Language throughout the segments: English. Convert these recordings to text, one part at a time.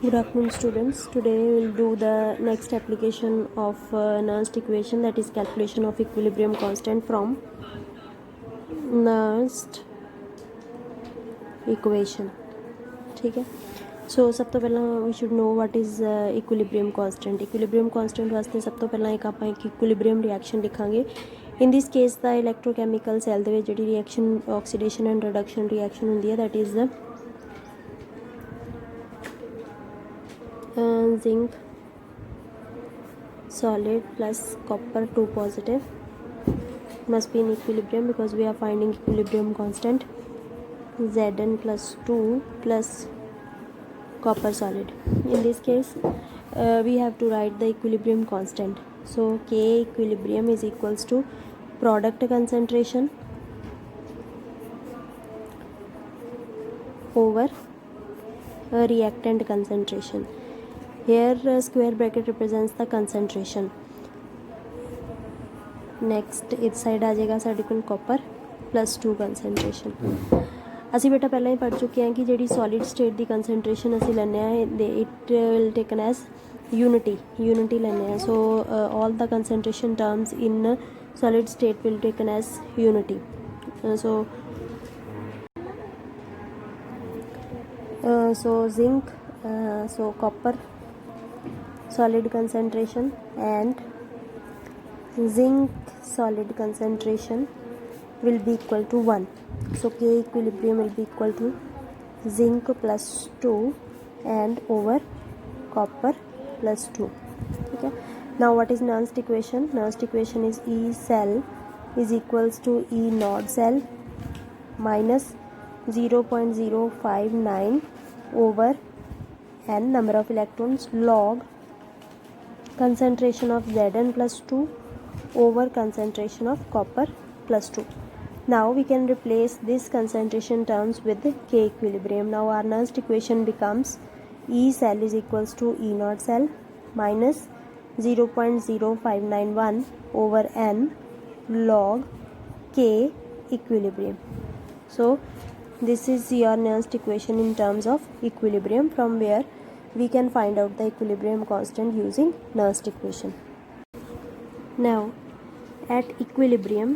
Good afternoon students. Today we will do the next application of Nernst equation, that is calculation of equilibrium constant from Nernst equation. ठीक है. So सब तो पहला we should know what is equilibrium constant. Equilibrium constant वास्ते सब तो पहला एक आपां एक equilibrium reaction लिखांगे. In this case the electrochemical cell ਦੇ ਵਿੱਚ ਜਿਹੜੀ reaction oxidation and reduction reaction ਹੁੰਦੀ ਹੈ, that is the zinc solid plus copper 2 positive must be in equilibrium because we are finding equilibrium constant Zn plus 2 plus copper solid. In this case we have to write the equilibrium constant. So K equilibrium is equals to product concentration over reactant concentration. Here square bracket represents the concentration. Next इस side आ जाएगा साढ़े कोल copper plus 2 concentration. ਅਸੀਂ ਬੇਟਾ ਪਹਿਲਾਂ ਹੀ पढ़ चुके हैं कि ਜਿਹੜੀ सॉलिड स्टेट ਦੀ कंसनट्रेशन ਅਸੀਂ ਲੈਂਦੇ ਆ it will taken as unity ਲੈਂਦੇ ਆ. सो all the concentration terms in solid state will taken as unity. So zinc, so copper solid concentration and zinc solid concentration will be equal to 1. So K equilibrium will be equal to zinc plus 2 and over copper plus 2. Okay. Now what is Nernst equation? Nernst equation is E cell is equals to E naught cell minus 0.059 over n number of electrons log concentration of Zn plus 2 over concentration of copper plus 2. Now we can replace this concentration terms with K equilibrium. Now our Nernst equation becomes E cell is equals to E naught cell minus 0.0591 over n log K equilibrium. So this is your Nernst equation in terms of equilibrium, from where we can find out the equilibrium constant using Nernst equation. Now at equilibrium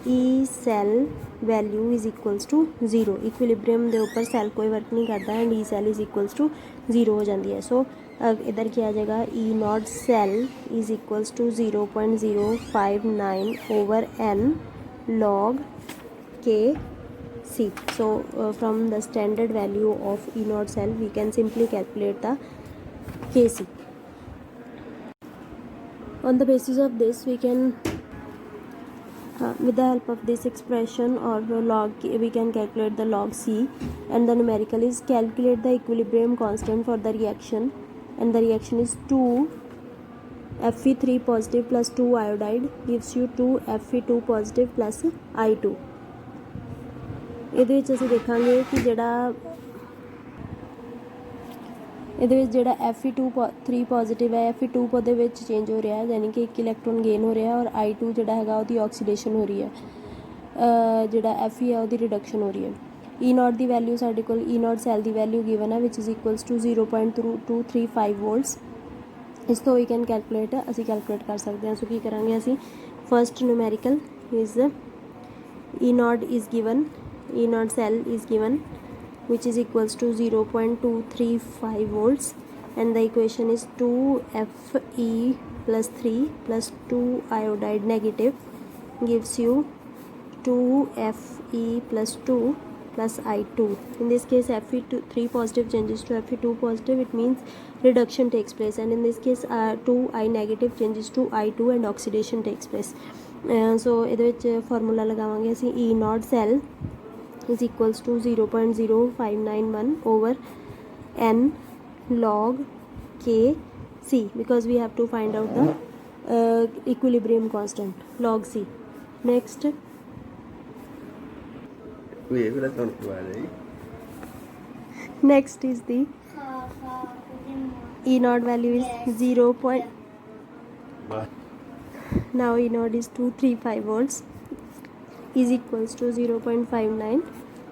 E cell value is equals to 0. equilibrium ਦੇ ਉੱਪਰ cell कोई work नहीं करता and E cell is equals to 0 हो जाती है. So इधर क्या आ जाएगा, E naught cell is equals to 0.059 over n log K C. So from the standard value of E naught cell we can simply calculate the Kc. On the basis of this we can with the help of this expression or log we can calculate the log C, and the numerical is calculate the equilibrium constant for the reaction, and the reaction is 2 Fe3 positive plus 2 iodide gives you 2 Fe2 positive plus I2. ਇਹਦੇ ਵਿੱਚ ਅਸੀਂ ਦੇਖਾਂਗੇ ਕਿ ਜਿਹੜਾ Fe3 positive ਹੈ, Fe2 ਦੇ ਵਿੱਚ change ਹੋ ਰਿਹਾ ਹੈ, ਯਾਨੀ ਕਿ 1 ਇਲੈਕਟ੍ਰੋਨ ਗੇਨ ਹੋ ਰਿਹਾ, ਔਰ I2 ਜਿਹੜਾ ਹੈਗਾ ਉਹਦੀ ਆਕਸੀਡੇਸ਼ਨ ਹੋ ਰਹੀ ਹੈ, ਜਿਹੜਾ Fe ਹੈ ਉਹਦੀ ਰਿਡਕਸ਼ਨ ਹੋ ਰਹੀ ਹੈ. E naught ਦੀ ਵੈਲਿਊ ਸਾਡੇ ਕੋਲ E naught ਸੈੱਲ ਦੀ ਵੈਲਿਊ ਗਿਵਨ ਹੈ ਵਿਚ ਇਜ਼ ਇਕੁਅਲਸ ਟੂ 0.235 ਵੋਲਟਸ. ਇਸ ਤੋਂ ਵੀ ਕੈਨ ਕੈਲਕੂਲੇਟ ਅਸੀਂ ਕੈਲਕੂਲੇਟ ਕਰ ਸਕਦੇ ਹਾਂ. ਸੋ ਕੀ ਕਰਾਂਗੇ ਅਸੀਂ, first numerical is E naught is given, E naught cell is given which is equals to 0.235 volts, and the equation is 2Fe plus 3 plus 2 iodide negative gives you 2Fe plus 2 plus I2. In this case Fe3 positive changes to Fe2 positive, it means reduction takes place, and in this case 2I negative changes to I2 and oxidation takes place. So ਇਹਦੇ ਵਿੱਚ formula ਲਗਾਵਾਂਗੇ ਅਸੀਂ E naught cell is equals to 0.0591 over n log K C, because we have to find out the equilibrium constant log C. Next is the E naught value is 0. Now E naught is 235 volts is equals to 0.59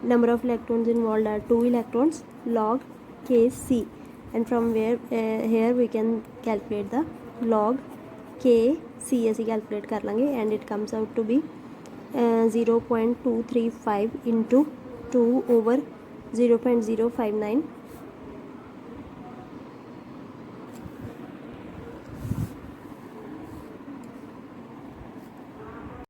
number of electrons involved are 2 electrons log Kc, and from where here we can calculate the log Kc ਅਸੀਂ calculate ਕਰ ਲਾਂਗੇ, and it comes out to be 0.235 into 2 over 0.059